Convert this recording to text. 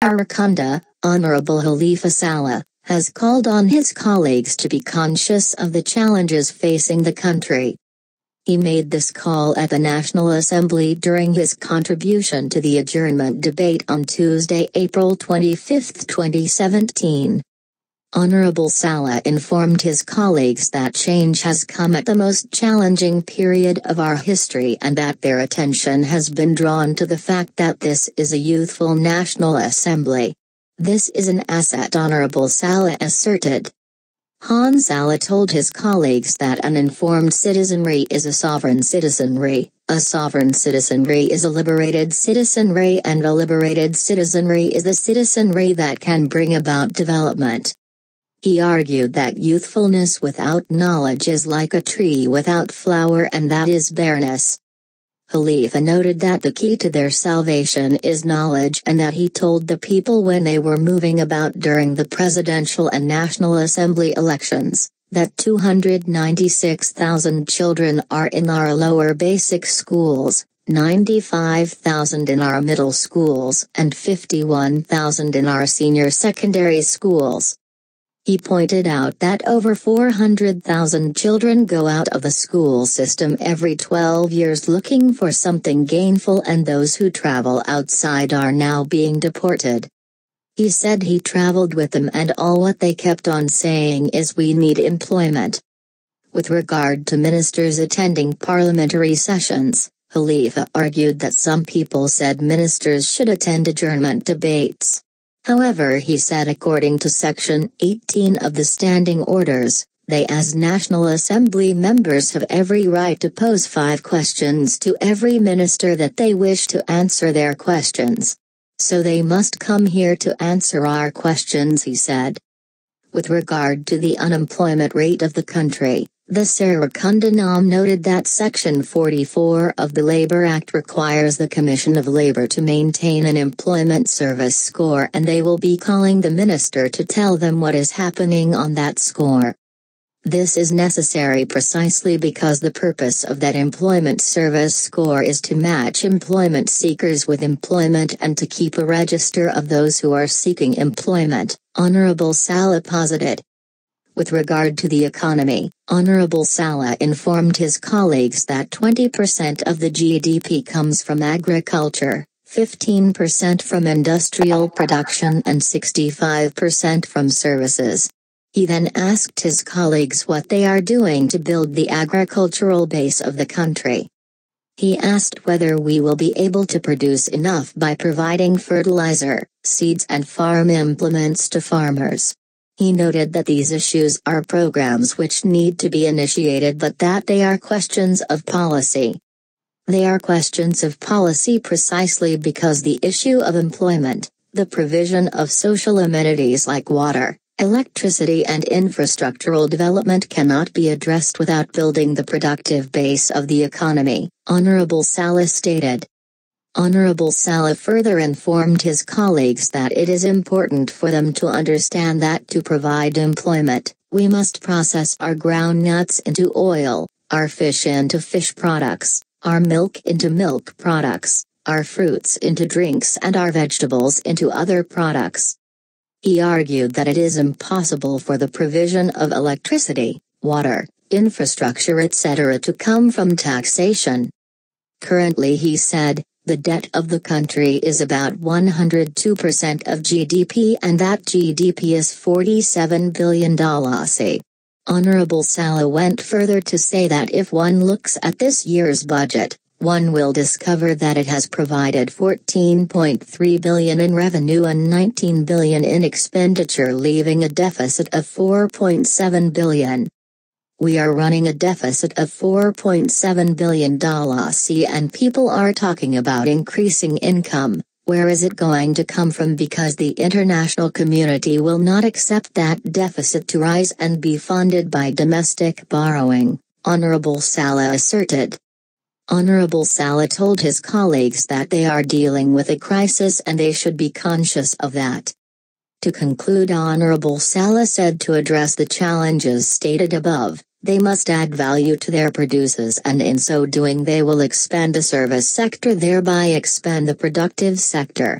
Arakunda, Honorable Halifa Saleh, has called on his colleagues to be conscious of the challenges facing the country. He made this call at the National Assembly during his contribution to the adjournment debate on Tuesday, April 25, 2017. Honorable Saleh informed his colleagues that change has come at the most challenging period of our history and that their attention has been drawn to the fact that this is a youthful National Assembly. This is an asset, Honorable Saleh asserted. Han Saleh told his colleagues that an informed citizenry is a sovereign citizenry, a sovereign citizenry is a liberated citizenry, and a liberated citizenry is a citizenry that can bring about development. He argued that youthfulness without knowledge is like a tree without flower, and that is barrenness. Halifa noted that the key to their salvation is knowledge, and that he told the people when they were moving about during the presidential and National Assembly elections, that 296,000 children are in our lower basic schools, 95,000 in our middle schools, and 51,000 in our senior secondary schools. He pointed out that over 400,000 children go out of the school system every 12 years looking for something gainful, and those who travel outside are now being deported. He said he traveled with them, and all what they kept on saying is we need employment. With regard to ministers attending parliamentary sessions, Halifa argued that some people said ministers should attend adjournment debates. However, he said according to Section 18 of the Standing Orders, they as National Assembly members have every right to pose 5 questions to every minister that they wish to answer their questions. So they must come here to answer our questions, he said. With regard to the unemployment rate of the country, the Sarakunda Nam noted that Section 44 of the Labor Act requires the Commission of Labor to maintain an employment service score, and they will be calling the minister to tell them what is happening on that score. This is necessary precisely because the purpose of that employment service score is to match employment seekers with employment and to keep a register of those who are seeking employment, Honorable Saleh posited. With regard to the economy, Honorable Saleh informed his colleagues that 20% of the GDP comes from agriculture, 15% from industrial production, and 65% from services. He then asked his colleagues what they are doing to build the agricultural base of the country. He asked whether we will be able to produce enough by providing fertilizer, seeds, and farm implements to farmers. He noted that these issues are programs which need to be initiated, but that they are questions of policy. They are questions of policy precisely because the issue of employment, the provision of social amenities like water, electricity, and infrastructural development cannot be addressed without building the productive base of the economy, Honorable Saleh stated. Honorable Saleh further informed his colleagues that it is important for them to understand that to provide employment, we must process our groundnuts into oil, our fish into fish products, our milk into milk products, our fruits into drinks, and our vegetables into other products. He argued that it is impossible for the provision of electricity, water, infrastructure, etc. to come from taxation. Currently, he said, the debt of the country is about 102% of GDP, and that GDP is $47 billion. Honorable Saleh went further to say that if one looks at this year's budget, one will discover that it has provided $14.3 billion in revenue and $19 billion in expenditure, leaving a deficit of $4.7 billion. We are running a deficit of $4.7 billion, and people are talking about increasing income. Where is it going to come from? Because the international community will not accept that deficit to rise and be funded by domestic borrowing, Honorable Saleh asserted. Honorable Saleh told his colleagues that they are dealing with a crisis and they should be conscious of that. To conclude, Honorable Saleh said to address the challenges stated above, they must add value to their producers, and in so doing they will expand the service sector, thereby expand the productive sector.